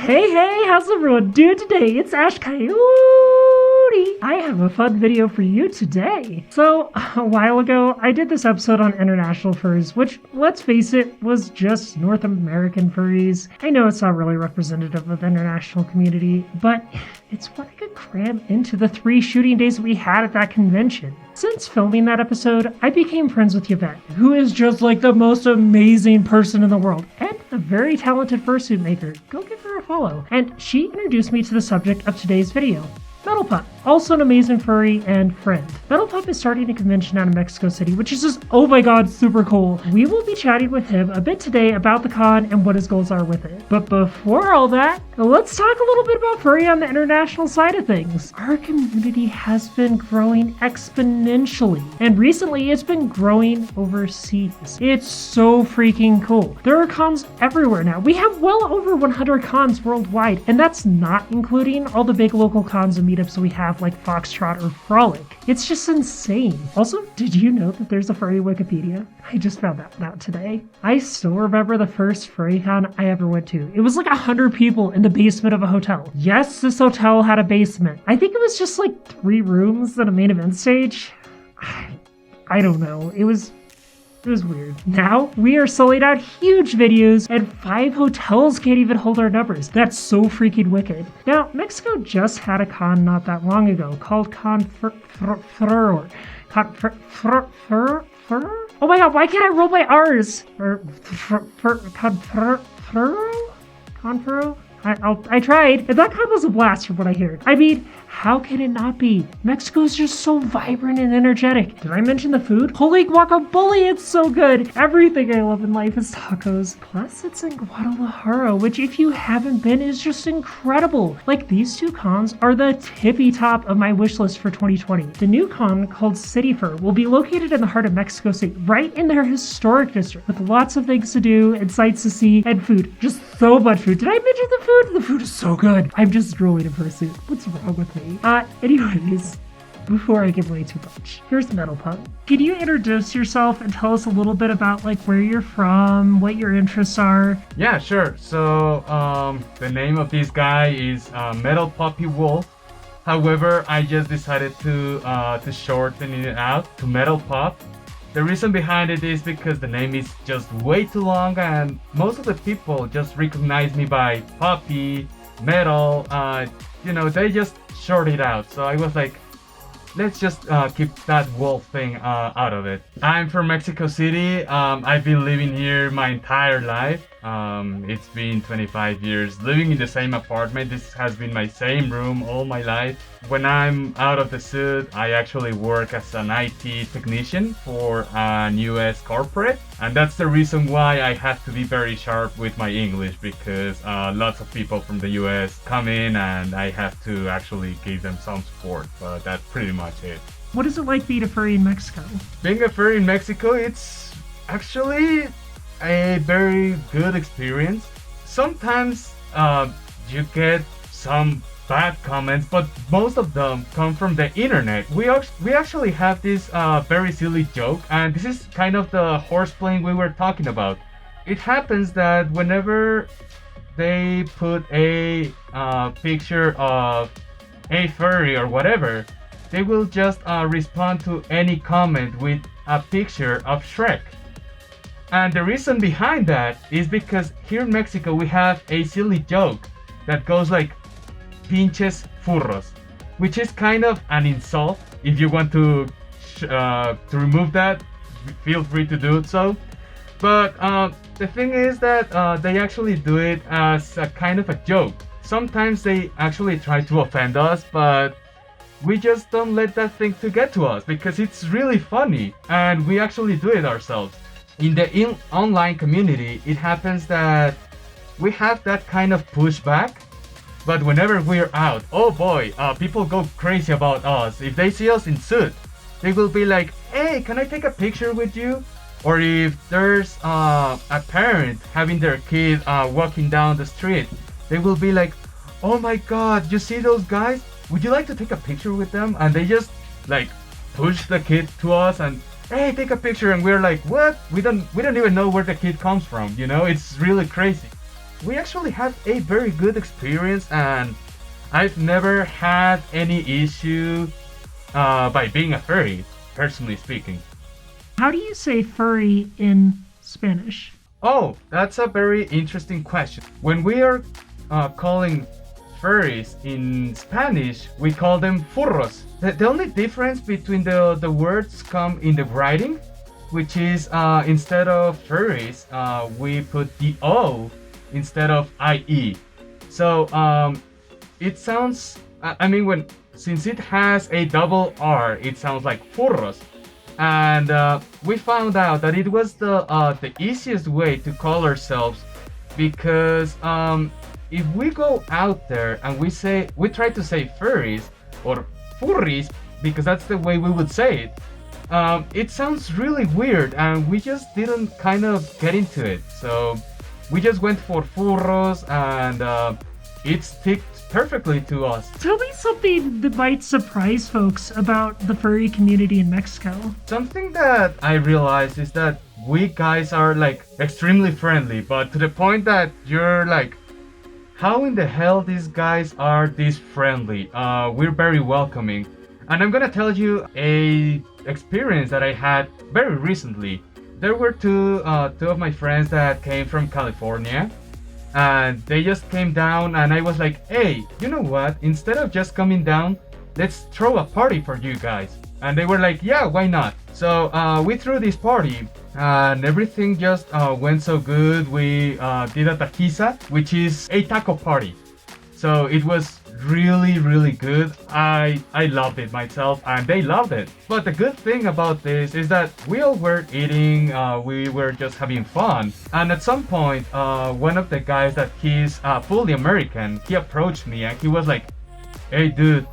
Hey, how's everyone doing today? It's Ash Coyote. I have a fun video for you today. So, a while ago, I did this episode on international furries, which, let's face it, was just North American furries. I know it's not really representative of the international community, but it's what I could cram into the 3 shooting days we had at that convention. Since filming that episode, I became friends with Yvette, who is just like the most amazing person in the world, and a very talented fursuit maker. Go give her a follow. And she introduced me to the subject of today's video. Metalpup, also an amazing furry and friend. Metalpup is starting a convention out of Mexico City, which is just, oh my god, super cool. We will be chatting with him a bit today about the con and what his goals are with it. But before all that, let's talk a little bit about furry on the international side of things. Our community has been growing exponentially, and recently it's been growing overseas. It's so freaking cool. There are cons everywhere now. We have well over 100 cons worldwide, and that's not including all the big local cons and meetups we have like Foxtrot or Frolic. It's just insane. Also, did you know that there's a furry Wikipedia? I just found that one out today. I still remember the first furry con I ever went to. It was like 100 people in the basement of a hotel. Yes, this hotel had a basement. I think it was just like 3 rooms and a main event stage. I don't know. It was weird. Now, we are selling out huge videos, and 5 hotels can't even hold our numbers. That's so freaking wicked. Now, Mexico just had a con not that long ago called Furry. Oh my god, why can't I roll my R's? Confuro? I tried, and that con was a blast from what I heard. I mean, how can it not be? Mexico is just so vibrant and energetic. Did I mention the food? Holy guacamole, it's so good. Everything I love in life is tacos. Plus, it's in Guadalajara, which if you haven't been is just incredible. Like, these 2 cons are the tippy top of my wish list for 2020. The new con, called CityFur, will be located in the heart of Mexico City, right in their historic district, with lots of things to do and sights to see and food. Just so much food. Did I mention the food? The food is so good. I'm just drooling in Fursuit. What's wrong with me? Anyways, before I give away too much, here's Metalpup. Can you introduce yourself and tell us a little bit about like where you're from, what your interests are? Yeah, sure. So, the name of this guy is Metalpuppy Wolf. However, I just decided to shorten it out to Metalpup. The reason behind it is because the name is just way too long, and most of the people just recognize me by Puppy, Metal. They just short it out. So I was like, let's just keep that wolf thing out of it. I'm from Mexico City. I've been living here my entire life. It's been 25 years living in the same apartment. This has been my same room all my life. When I'm out of the suit, I actually work as an IT technician for an US corporate. And that's the reason why I have to be very sharp with my English, because lots of people from the US come in and I have to actually give them some support. But that's pretty much it. What is it like being a furry in Mexico? Being a furry in Mexico, it's actually a very good experience. Sometimes you get some bad comments, but most of them come from the internet. We actually have this very silly joke, and this is kind of the horseplaying we were talking about. It happens that whenever they put a picture of a furry or whatever, they will just respond to any comment with a picture of Shrek. And the reason behind that is because here in Mexico we have a silly joke that goes like pinches furros, which is kind of an insult. If you want to remove that, feel free to do so. But the thing is that they actually do it as a kind of a joke. Sometimes they actually try to offend us, but we just don't let that thing to get to us because it's really funny, and we actually do it ourselves. In the online community, it happens that we have that kind of pushback, but whenever we're out, oh boy, people go crazy about us. If they see us in suit, they will be like, hey, can I take a picture with you? Or if there's a parent having their kid walking down the street, they will be like, oh my god, you see those guys? Would you like to take a picture with them? And they just like push the kid to us and, hey, take a picture. And we're like, what? We don't even know where the kid comes from, it's really crazy. we actually had a very good experience, and I've never had any issue by being a furry, personally speaking. How do you say furry in Spanish? Oh, that's a very interesting question. When we are calling furries in Spanish, we call them furros. The only difference between the words come in the writing, which is instead of furries, we put the O instead of IE. So it sounds, I mean, since it has a double R, it sounds like furros. And we found out that it was the easiest way to call ourselves, because if we go out there and we try to say furries or furries, because that's the way we would say it, it sounds really weird, and we just didn't kind of get into it. So we just went for furros, and it sticked perfectly to us. Tell me something that might surprise folks about the furry community in Mexico. Something that I realized is that we guys are like extremely friendly, but to the point that you're like, how in the hell these guys are this friendly? We're very welcoming. And I'm gonna tell you a experience that I had very recently. There were two of my friends that came from California, and they just came down, and I was like, hey, you know what? Instead of just coming down, let's throw a party for you guys. And they were like, yeah, why not? So we threw this party, and everything just went so good. We did a taquiza, which is a taco party. So it was really, really good. I loved it myself, and they loved it. But the good thing about this is that we all were eating, we were just having fun. And at some point, one of the guys that he's fully American, he approached me and he was like, hey dude,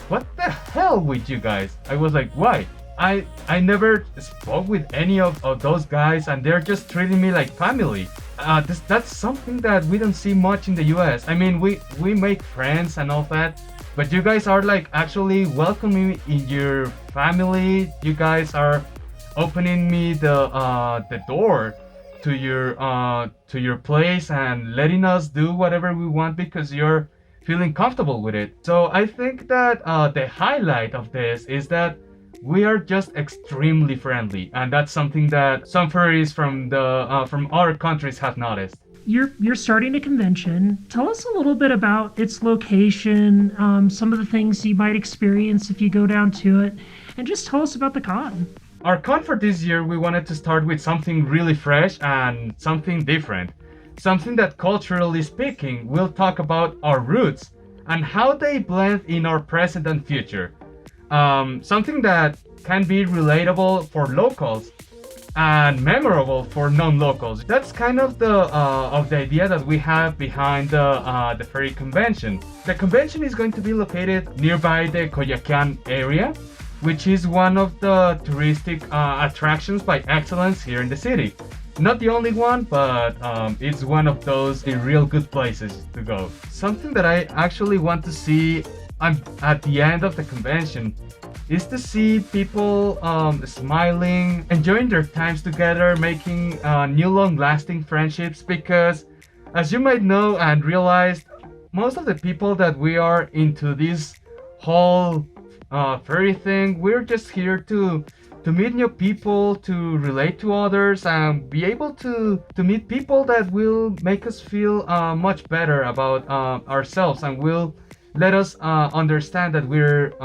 what the hell with you guys? I was like, why? I never spoke with any of those guys, and they're just treating me like family. That's something that we don't see much in the US. I mean, we make friends and all that, but you guys are like actually welcoming me in your family. You guys are opening me the door to your place and letting us do whatever we want because you're feeling comfortable with it. So I think that the highlight of this is that we are just extremely friendly, and that's something that some furries from other countries have noticed. You're starting a convention. Tell us a little bit about its location, some of the things you might experience if you go down to it, and just tell us about the con. Our con for this year, we wanted to start with something really fresh and something different. Something that, culturally speaking, will talk about our roots and how they blend in our present and future. Something that can be relatable for locals and memorable for non-locals. That's kind of the idea that we have behind the furry convention. The convention is going to be located nearby the Coyote area, which is one of the touristic attractions by excellence here in the city. Not the only one, but it's one of those real good places to go. Something that I actually want to see at the end of the convention is to see people smiling, enjoying their times together, making new long-lasting friendships, because as you might know and realize, most of the people that we are into this whole furry thing, we're just here to meet new people, to relate to others, and be able to meet people that will make us feel much better about ourselves, and will let us understand that we're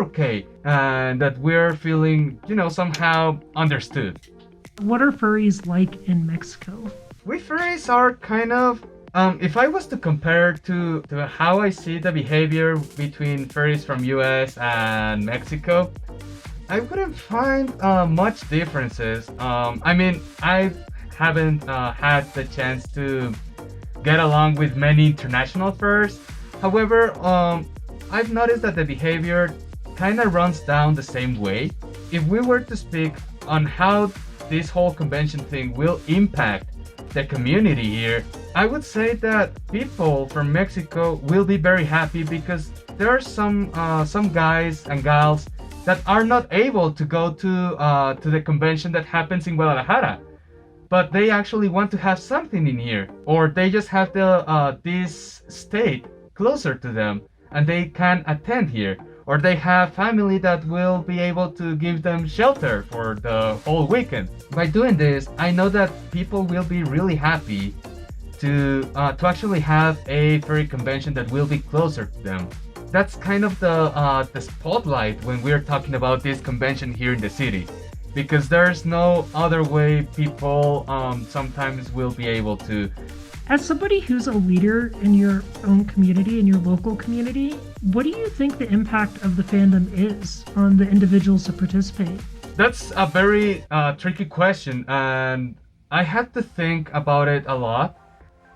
okay, and that we're feeling, somehow understood. What are furries like in Mexico? We furries are kind of, if I was to compare to how I see the behavior between furries from US and Mexico, I wouldn't find much differences. I mean, I haven't had the chance to get along with many international furs. However, I've noticed that the behavior kind of runs down the same way. If we were to speak on how this whole convention thing will impact the community here, I would say that people from Mexico will be very happy, because there are some guys and gals that are not able to go to the convention that happens in Guadalajara. but they actually want to have something in here, or they just have this state closer to them and they can attend here, or they have family that will be able to give them shelter for the whole weekend. By doing this, I know that people will be really happy to actually have a furry convention that will be closer to them. That's kind of the spotlight when we're talking about this convention here in the city, because there's no other way people sometimes will be able to. As somebody who's a leader in your own community, in your local community, what do you think the impact of the fandom is on the individuals that participate? That's a very tricky question, and I had to think about it a lot.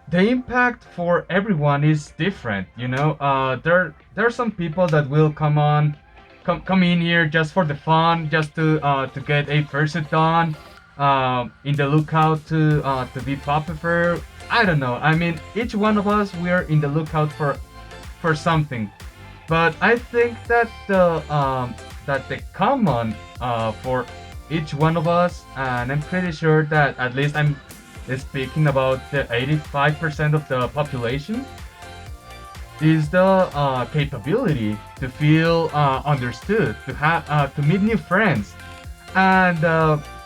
The impact for everyone is different, you know. There are some people that will come in here just for the fun, just to get a fursuit on, in the lookout to be popular. I don't know. I mean, each one of us, we are in the lookout for something, but I think that the common for each one of us, and I'm pretty sure that at least I'm speaking about the 85% of the population, is the capability to feel understood, to have to meet new friends, and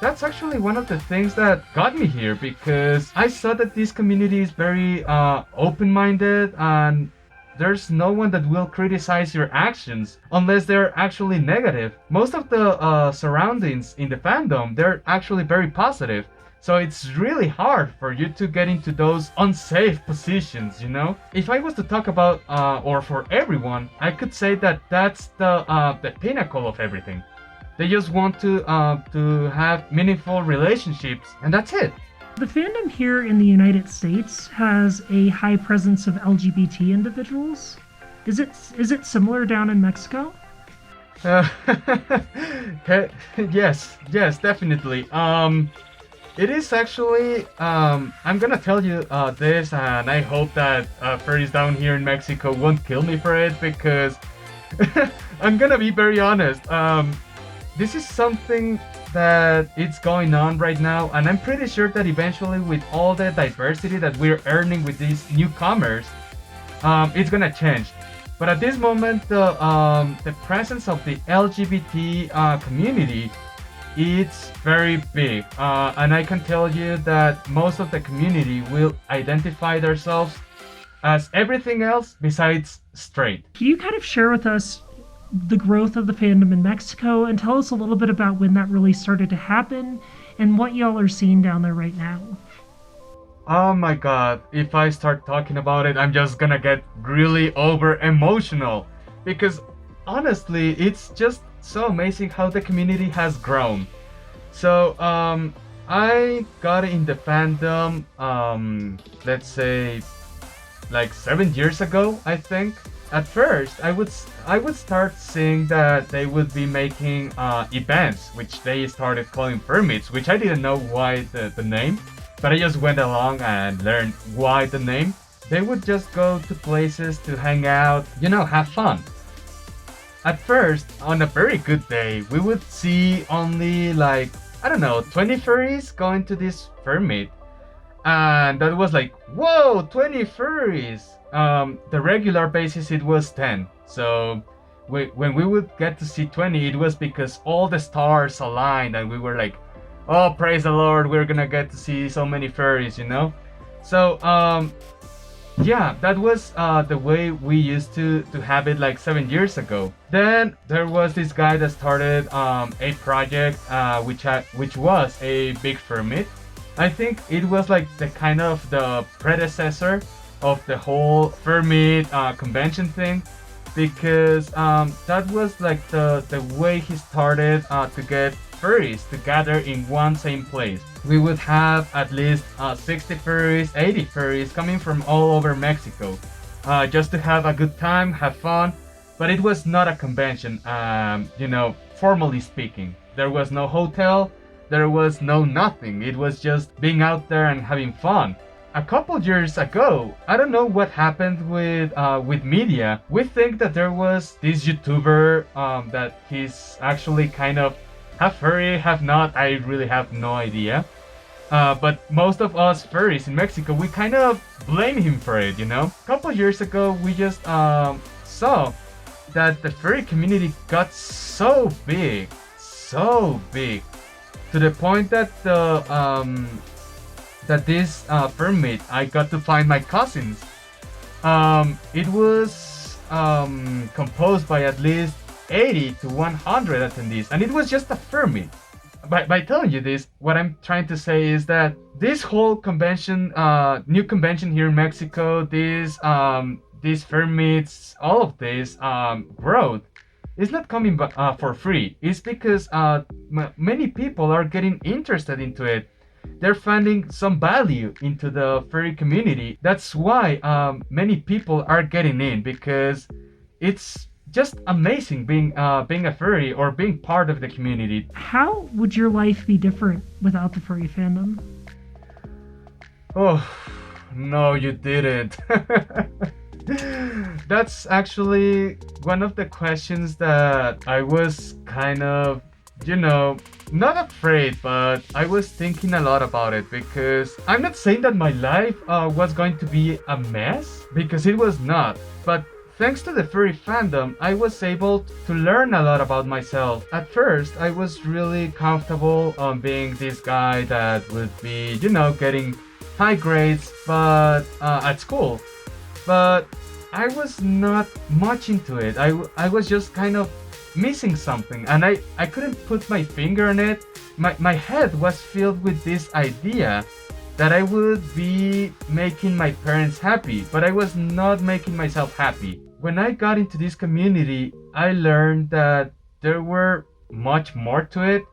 that's actually one of the things that got me here, because I saw that this community is very open-minded, and there's no one that will criticize your actions unless they're actually negative. Most of the surroundings in the fandom, they're actually very positive. So it's really hard for you to get into those unsafe positions, you know? If I was to talk about, or for everyone, I could say that that's the pinnacle of everything. They just want to have meaningful relationships, and that's it. The fandom here in the United States has a high presence of LGBT individuals. Is it similar down in Mexico? Yes, definitely. It is actually, I'm gonna tell you this, and I hope that furries down here in Mexico won't kill me for it, because I'm gonna be very honest. This is something that it's going on right now, and I'm pretty sure that eventually, with all the diversity that we're earning with these newcomers, it's gonna change. But at this moment, the presence of the LGBT community, it's very big, and I can tell you that most of the community will identify themselves as everything else besides straight. Can you kind of share with us the growth of the fandom in Mexico and tell us a little bit about when that really started to happen and what y'all are seeing down there right now? Oh my god, if I start talking about it, I'm just gonna get really over emotional, because honestly, it's just so amazing how the community has grown. So I got in the fandom, let's say like 7 years ago, I think. At first, I would start seeing that they would be making events, which they started calling permits, which I didn't know why the name, but I just went along and learned why the name. They would just go to places to hang out, you know, have fun. At first, on a very good day, we would see only like, I don't know, 20 furries going to this fur meet. And that was like, whoa, 20 furries! The regular basis, it was 10. So when we would get to see 20, it was because all the stars aligned and we were like, oh, praise the Lord, we're gonna get to see so many furries, you know? So, yeah, that was the way we used to have it like 7 years ago. Then there was this guy that started a project which was a big fur meet. I think it was like the kind of the predecessor of the whole fur meet convention thing, because that was like the way he started to get furries to gather in one same place. We would have at least 60 furries, 80 furries coming from all over Mexico, just to have a good time, have fun. But it was not a convention, you know, formally speaking. There was no hotel, there was no nothing. It was just being out there and having fun. A couple years ago, I don't know what happened with media. We think that there was this YouTuber that he's actually kind of half furry, half not. I really have no idea. But most of us furries in Mexico, we kind of blame him for it, you know? A couple years ago, we just saw that the furry community got so big, to the point that this fur meet, I got to find my cousins. It was composed by at least 80 to 100 attendees, and it was just a fur meet. By telling you this, what I'm trying to say is that this whole convention, new convention here in Mexico, these fur meets, all of this growth, is not coming for free. It's because many people are getting interested into it. They're finding some value into the furry community. That's why many people are getting in, because it's just amazing being a furry or being part of the community. How would your life be different without the furry fandom? Oh, no, you didn't. That's actually one of the questions that I was kind of, not afraid, but I was thinking a lot about it, because I'm not saying that my life was going to be a mess, because it was not. But thanks to the furry fandom, I was able to learn a lot about myself. At first, I was really comfortable on being this guy that would be, getting high grades at school. But I was not much into it. I was just kind of missing something, and I couldn't put my finger on it. My head was filled with this idea that I would be making my parents happy, but I was not making myself happy. When I got into this community, I learned that there were much more to it,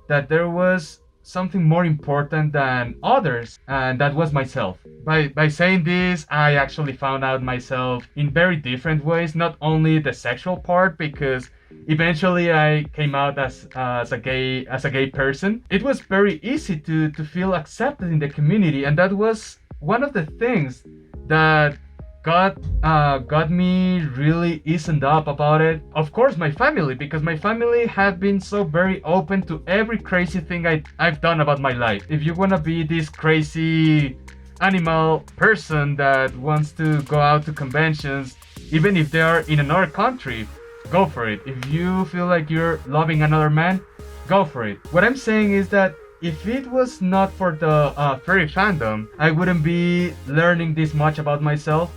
that there was something more important than others, and that was myself. By saying this, I actually found out myself in very different ways, not only the sexual part, because eventually I came out as a gay person. It was very easy to feel accepted in the community, and that was one of the things that got me really eased up about it. Of course, my family, because my family have been so very open to every crazy thing I've done about my life. If you wanna be this crazy animal person that wants to go out to conventions, even if they are in another country, go for it. If you feel like you're loving another man, go for it. What I'm saying is that if it was not for the furry fandom, I wouldn't be learning this much about myself,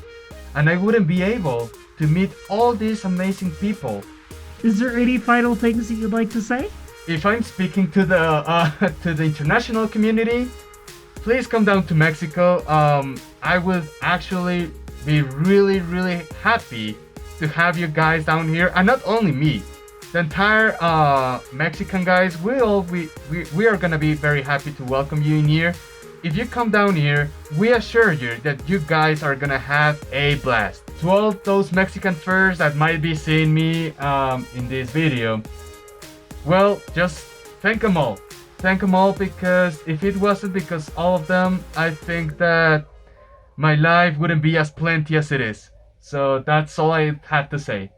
and I wouldn't be able to meet all these amazing people. Is there any final things that you'd like to say? If I'm speaking to the international community, please come down to Mexico. I would actually be really, really happy to have you guys down here, and not only me, the entire Mexican guys. We are gonna be very happy to welcome you in here. If you come down here, we assure you that you guys are gonna have a blast. To all those Mexican furs that might be seeing me in this video, well, just thank them all. Thank them all, because if it wasn't because all of them, I think that my life wouldn't be as plenty as it is. So that's all I have to say.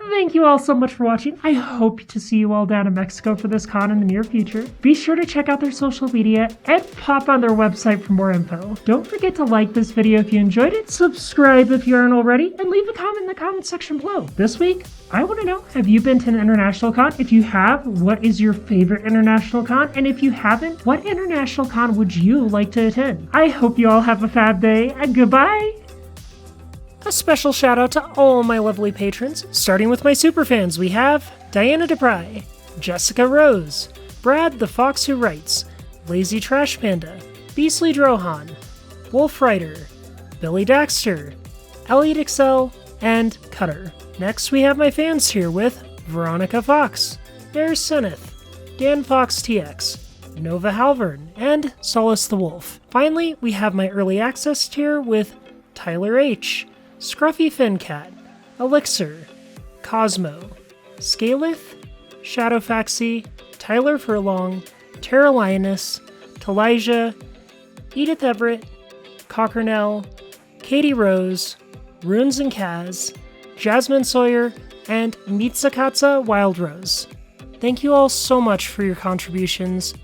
Thank you all so much for watching. I hope to see you all down in Mexico for this con in the near future. Be sure to check out their social media and pop on their website for more info. Don't forget to like this video if you enjoyed it, subscribe if you aren't already, and leave a comment in the comment section below. This week, I want to know, have you been to an international con? If you have, what is your favorite international con? And if you haven't, what international con would you like to attend? I hope you all have a fab day, and goodbye! A special shout out to all my lovely patrons, starting with my superfans. We have Diana DePry, Jessica Rose, Brad the Fox Who Writes, Lazy Trash Panda, Beastly Drohan, Wolf Rider, Billy Daxter, Elliot Excel, and Cutter. Next we have my fans here with Veronica Fox, Bear Seneth, Dan Fox TX, Nova Halvern, and Solace the Wolf. Finally, we have my early access tier with Tyler H., Scruffy Fincat, Elixir, Cosmo, Scalith, Shadowfaxy, Tyler Furlong, Tara Lioness, Talija, Edith Everett, Cockernell, Katie Rose, Runes and Kaz, Jasmine Sawyer, and Mitsakatsa Wild Rose. Thank you all so much for your contributions,